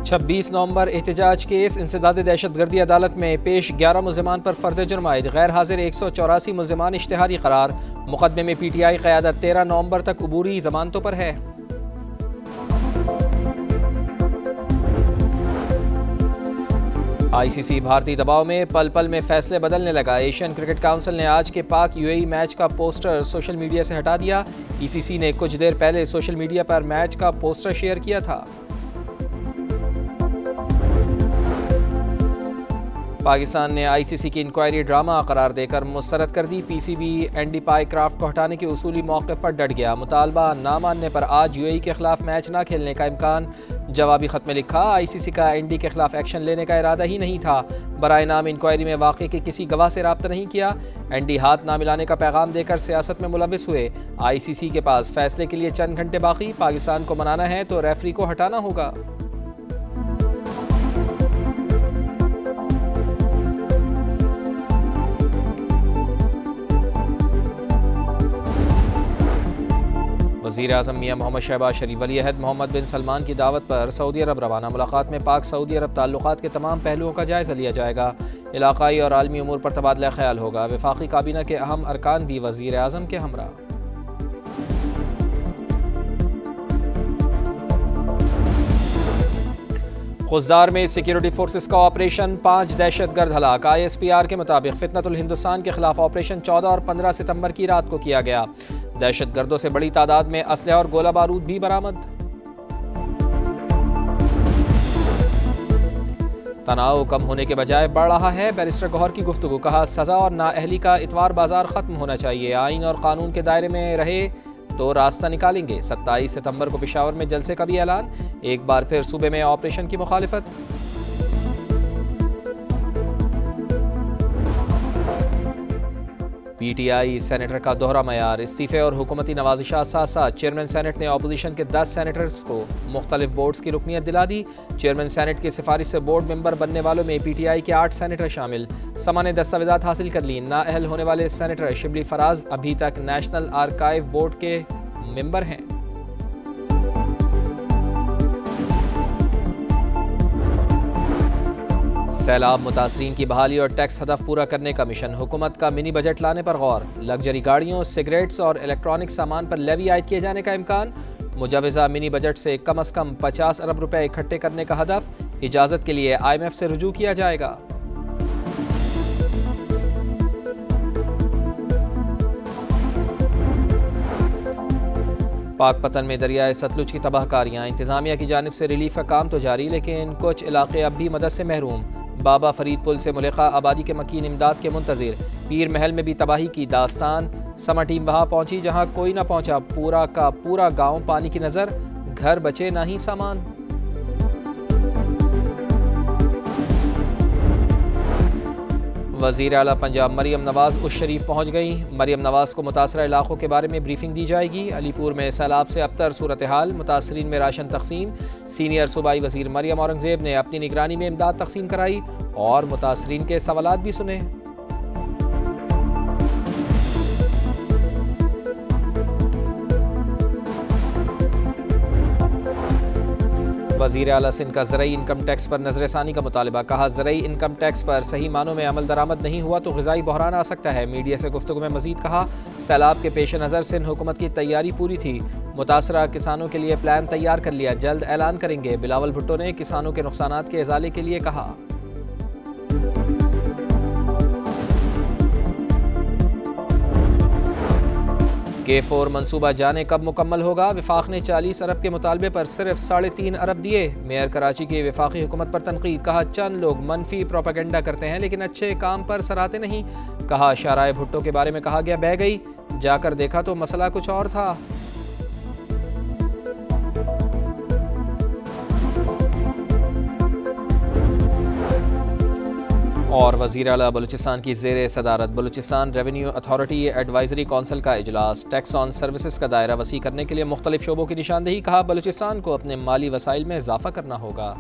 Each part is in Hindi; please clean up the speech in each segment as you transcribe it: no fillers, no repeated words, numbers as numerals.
26 नवंबर एहतजाज केस इंसदाद दहशतगर्दी अदालत में पेश 11 मुलजमान पर फर्द जुर्म आयद गैर हाजिर 184 मुलजमान इश्तिहारी करार। मुकदमे में PTI क़यादत 13 नवंबर तक अबूरी जमानतों पर है। ICC भारतीय दबाव में पल पल में फैसले बदलने लगा। एशियन क्रिकेट काउंसिल ने आज के पाक UAE मैच का पोस्टर सोशल मीडिया से हटा दिया। ECC ने कुछ देर पहले सोशल मीडिया पर मैच का पोस्टर शेयर किया था। पाकिस्तान ने ICC की इंक्वायरी ड्रामा करार देकर मुस्तरद कर दी। PCB एंडी पाईक्राफ्ट को हटाने के उसूली मौके पर डट गया। मुतालबा ना मानने पर आज UAE के खिलाफ मैच न खेलने का इम्कान। जवाबी खत में लिखा, ICC का एंडी के खिलाफ एक्शन लेने का इरादा ही नहीं था। बराए नाम इंक्वायरी में वाक़े के किसी गवाह से रब्ता नहीं किया। एंडी हाथ ना मिलाने का पैगाम देकर सियासत में मुलविस हुए। ICC के पास फैसले के लिए चंद घंटे बाकी। पाकिस्तान को मनाना है तो रेफरी को हटाना होगा। वज़ीर आज़म मियां मोहम्मद शहबाज शरीफ वली अहद मोहम्मद बिन सलमान की दावत पर सऊदी अरब रवाना। मुलाकात में पाक सऊदी अरब ताल्लुकात के तमाम पहलुओं का जायज़ा लिया जाएगा। इलाकाई और आलमी उमूर पर तबादला ख्याल होगा। वफाकी काबीना के अहम अरकान भी वज़ीर आज़म के हमरा। खुजदार में सिक्योरिटी फोर्सेस का ऑपरेशन, 5 दहशतगर्द हलाक। ISPR के मुताबिक फितनतुल हिंदुस्तान के खिलाफ ऑपरेशन 14 और 15 सितंबर की रात को किया गया। दहशतगर्दों से बड़ी तादाद में असलहा और गोला बारूद भी बरामद। तनाव कम होने के बजाय बढ़ रहा है। बैरिस्टर गौहर की गुफ्तगू, कहा सजा और नाअहली का इतवार बाजार खत्म होना चाहिए। आइन और कानून के दायरे में रहे तो रास्ता निकालेंगे। 27 सितंबर को पेशावर में जलसे का भी ऐलान। एक बार फिर सूबे में ऑपरेशन की मुखालिफत। PTI सेनेटर का दोहरा मयार। इस्तीफे और हुकूमती नवाजिशात साथ साथ चेयरमैन सेनेट ने अपोजिशन के 10 सेनेटर्स को मुख्तलिफ बोर्ड्स की रुकनियत दिला दी। चेयरमैन सेनेट की सिफारिश से बोर्ड मेंबर बनने वालों में PTI के 8 सेनेटर शामिल। समा ने दस्तावेजात हासिल कर ली। नाअहल होने वाले सेनेटर शिबली फराज अभी तक नेशनल आर्काइव बोर्ड के मेंबर हैं। सैलाब मुतासरीन की बहाली और टैक्स हदफ पूरा करने का मिशन। हुकूमत का मिनी बजट लाने पर गौर। लग्जरी गाड़ियों, सिगरेट्स और इलेक्ट्रॉनिक सामान पर लेवी आयद किए जाने का इम्कान। मुजवज़ा मिनी बजट से कम 50 अरब रुपए इकट्ठे करने का हदफ। इजाज़त के लिए IMF से रुजू किया जाएगा। पाकपतन में दरियाए सतलुज की तबाहकारियाँ। इंतज़ामिया की जानिब से रिलीफ का काम तो जारी, लेकिन कुछ इलाके अब भी मदद से महरूम। बाबा फरीद पुल से मुल्का आबादी के मकीन इमदाद के मुंतज़िर। पीर महल में भी तबाही की दास्तान। समा टीम वहाँ पहुंची जहाँ कोई ना पहुंचा। पूरा का पूरा गांव पानी की नज़र। घर बचे ना ही सामान। वज़ीर आला पंजाब मरियम नवाज़ उस शरीफ पहुँच गई। मरियम नवाज़ को मुतासरा इलाकों के बारे में ब्रीफिंग दी जाएगी। अलीपुर में सैलाब से अबतर सूरत हाल। मुतासरीन में राशन तकसीम। सीनियर सूबाई वज़ीर मरियम औरंगज़ेब ने अपनी निगरानी में इमदाद तकसीम कराई और मुतासरीन के सवालात भी सुने। वज़ीर आला सिंध का ज़रई इनकम टैक्स पर नज़रसानी का मुतालबा। कहा ज़रई इनकम टैक्स पर सही मानों में अमल दरामद नहीं हुआ तो ग़िज़ाई बहरान आ सकता है। मीडिया से गुफ्तगू में मज़ीद कहा, सैलाब के पेश नज़र सिंध हुकूमत की तैयारी पूरी थी। मुतासरा किसानों के लिए प्लान तैयार कर लिया, जल्द ऐलान करेंगे। बिलावल भुट्टो ने किसानों के नुकसानात के इज़ाले के लिए कहा। K4 मंसूबा जाने कब मुकम्मल होगा। वफाक ने 40 अरब के मुतालबे पर सिर्फ 3.5 अरब दिए। मेयर कराची की वफाकी हुकूमत पर तनकीद। कहा चंद लोग मनफी प्रोपेगेंडा करते हैं लेकिन अच्छे काम पर सराहते नहीं। कहा शाराए भुट्टो के बारे में कहा गया बह गई, जाकर देखा तो मसला कुछ और था। और वज़ीर आला बलूचिस्तान की ज़ेर सदारत Balochistan revenue authority advisory council का इजलास। टैक्स ऑन सर्विसेज का दायरा वसी करने के लिए मुख्तलिफ शोबों की निशानदेही। कहा बलूचिस्तान को अपने माली वसाइल में इजाफा करना होगा।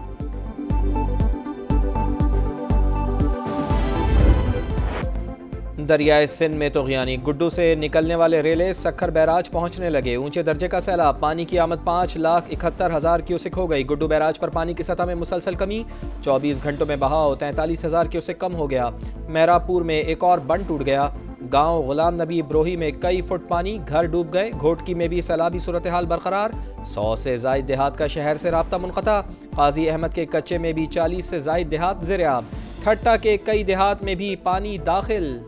दरियाए सिंध में तोग़यानी, गुड्डू से निकलने वाले रेले सक्खर बैराज पहुंचने लगे। ऊंचे दर्जे का सैलाब, पानी की आमद 5,71,000 क्यूसेक हो गई। गुड्डू बैराज पर पानी की सतह में मुसलसल कमी, 24 घंटों में बहाव 43,000 क्यूसेक कम हो गया। मेहराबपुर में एक और बंद टूट गया। गांव गुलाम नबी ब्रोही में कई फुट पानी, घर डूब गए। घोटकी में भी सैलाबी सूरत हाल बरकरार, 100 से जायद देहात का शहर से राब्ता मुनक़ता। काजी अहमद के कच्चे में भी 40 से जायद देहात ज़ेर-ए-आब। ठट्टा के कई देहात में भी पानी दाखिल।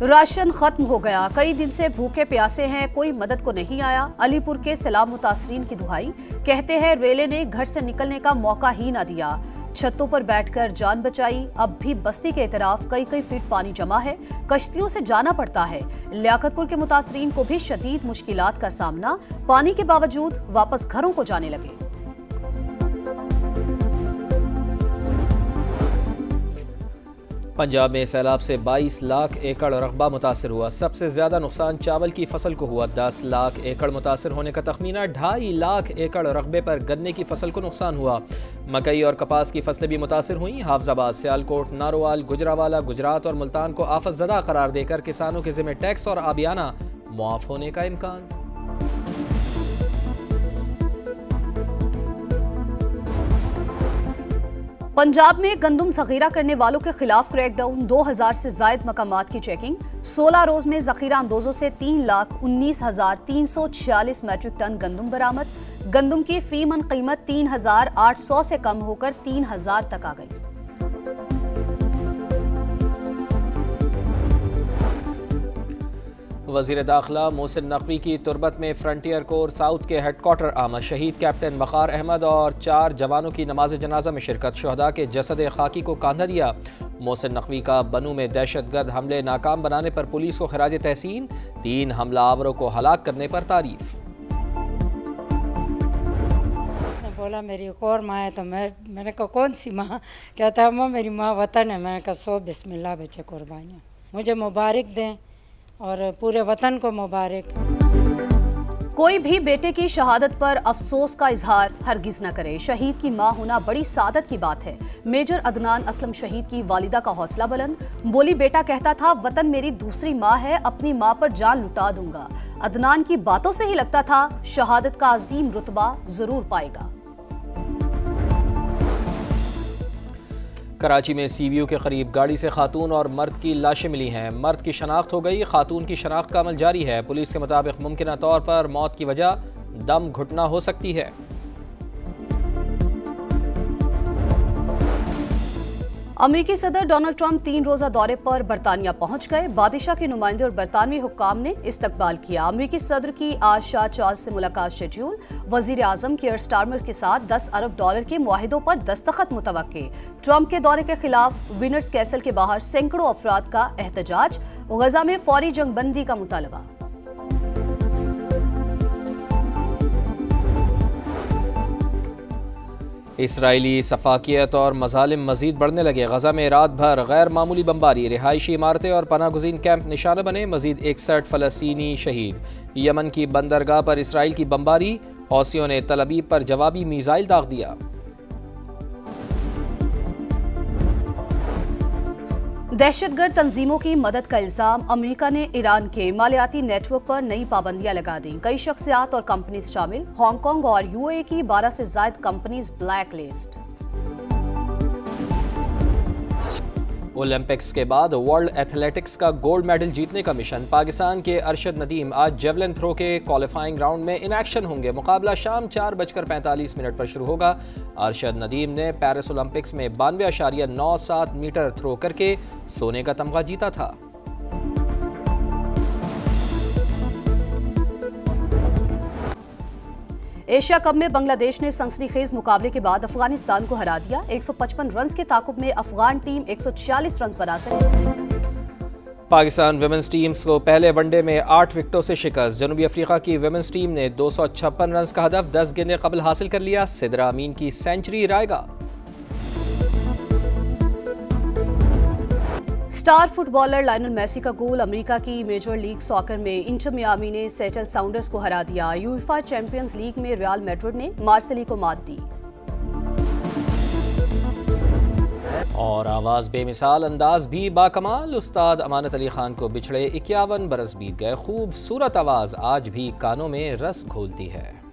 राशन खत्म हो गया, कई दिन से भूखे प्यासे हैं, कोई मदद को नहीं आया। अलीपुर के सैलाब मुतासरीन की दुहाई, कहते हैं रेले ने घर से निकलने का मौका ही ना दिया। छतों पर बैठकर जान बचाई, अब भी बस्ती के इतराफ कई फीट पानी जमा है, कश्तियों से जाना पड़ता है। लियाकतपुर के मुतासरीन को भी शदीद मुश्किलात का सामना, पानी के बावजूद वापस घरों को जाने लगे। पंजाब में सैलाब से 22 लाख एकड़ रकबा मुतासर हुआ। सबसे ज्यादा नुकसान चावल की फसल को हुआ। 10 लाख एकड़ मुतासर होने का तखमीना। 2.5 लाख एकड़ रकबे पर गन्ने की फसल को नुकसान हुआ। मकई और कपास की फसलें भी मुतासर हुई। हाफजाबाद, सियालकोट, नारोवाल, गुजरावाला, गुजरात और मुल्तान को आफत ज़दा करार देकर किसानों के जिम्मे टैक्स और आबियाना मुआफ होने का इम्कान। पंजाब में गंदम जखीरा करने वालों के खिलाफ क्रैकडाउन, 2000 से जायद मकामात की चेकिंग। 16 रोज में जखीरा अंदोजों से 3,19,346 मैट्रिक टन गंदम बरामद। गंदम की फी मन कीमत 3,800 से कम होकर 3,000 तक आ गई। वज़ीर दाखिला मोहसिन नकवी की तुरबत में फ्रंटियर कोर साउथ के हेडक्वार्टर आमद। शहीद कैप्टन वक़ार अहमद और 4 जवानों की नमाज जनाजा में शिरकत। शहदा के जसद खाकी को कांधा दिया। मोहसिन नकवी का बनू में दहशतगर्द हमले नाकाम बनाने पर पुलिस को खिराज तहसीन। 3 हमलावरों को हलाक करने पर तारीफ। उसने बोला मेरी एक और माँ है, तो मैंने कहा कौन सी माँ? कहता है अम्मा मेरी माँ वतन है। मैंने कहा 100 बिस्मिल्लाह बच्चे कुर्बानियाँ। मुझे मुबारक दें और पूरे वतन को मुबारक। कोई भी बेटे की शहादत पर अफसोस का इजहार हरगिज न करे। शहीद की मां होना बड़ी सादत की बात है। मेजर अदनान असलम शहीद की वालिदा का हौसला बुलंद। बोली बेटा कहता था वतन मेरी दूसरी माँ है, अपनी माँ पर जान लुटा दूंगा। अदनान की बातों से ही लगता था शहादत का अजीम रुतबा जरूर पाएगा। कराची में सीवीयू के करीब गाड़ी से खातून और मर्द की लाशें मिली हैं। मर्द की शनाख्त हो गई, खातून की शनाख्त का अमल जारी है। पुलिस के मुताबिक मुमकिन तौर पर मौत की वजह दम घुटना हो सकती है। अमेरिकी सदर डोनाल्ड ट्रंप 3 रोजा दौरे पर बरतानिया पहुंच गए। बादशाह के नुमाइंदे और बरतानवी हुक्काम ने इस्तकबाल किया। अमेरिकी सदर की आज शाह चार्ल्स से मुलाकात शेड्यूल। वजीर आजम कियर स्टारमर के साथ $10 अरब के मुआहिदों पर दस्तखत मुतवक्के। ट्रंप के दौरे के खिलाफ विनर्स कैसल के बाहर सैकड़ों अफराद का एहतजाज। गजा में फौरी जंगबंदी का मुतालबा। इसराइली सफाकियत और मजालिम मजीद बढ़ने लगे। गजा में रात भर गैर मामूली बमबारी, रिहायशी इमारतें और पनागुज़ीन कैंप निशाना बने। मजीद 61 फ़लस्तीनी शहीद। यमन की बंदरगाह पर इसराइल की बमबारी, हौसियों ने तल अबीब पर जवाबी मिसाइल दाग दिया। दहशतगर्द तंजीमों की मदद का इल्जाम। अमेरिका ने ईरान के मालियाती नेटवर्क पर नई पाबंदियां लगा दी। कई शख्सियात और कंपनीज शामिल। हांगकांग और यूएई की 12 से ज्यादा कंपनीज ब्लैक लिस्ट। ओलंपिक्स के बाद वर्ल्ड एथलेटिक्स का गोल्ड मेडल जीतने का मिशन। पाकिस्तान के अरशद नदीम आज जेवलिन थ्रो के क्वालिफाइंग राउंड में इन एक्शन होंगे। मुकाबला शाम 4:45 पर शुरू होगा। अरशद नदीम ने पेरिस ओलंपिक्स में 92.97 मीटर थ्रो करके सोने का तमगा जीता था। एशिया कप में बांग्लादेश ने सनसनीखेज मुकाबले के बाद अफगानिस्तान को हरा दिया। 155 रन के ताकुब में अफगान टीम 146 रन बना सकी। पाकिस्तान विमेंस टीम्स को पहले वनडे में 8 विकेटों से शिकस्त। जनूबी अफ्रीका की विमेंस टीम ने 256 रन का हदफ 10 गेंदें कबल हासिल कर लिया। सिद्रा अमीन की सेंचुरी रायगा। स्टार फुटबॉलर लायनल मेसी का गोल अमेरिका की मेजर लीग सॉकर में इंटर मियामी ने सेटल साउंडर्स को हरा दिया। यूएफए चैंपियंस लीग में रियल मैड्रिड ने मार्सेली को मात दी। और आवाज़ बेमिसाल, अंदाज भी बाकमाल। उस्ताद अमानत अली खान को बिछड़े 51 बरस बीत गए। खूबसूरत आवाज़ आज भी कानों में रस घोलती है।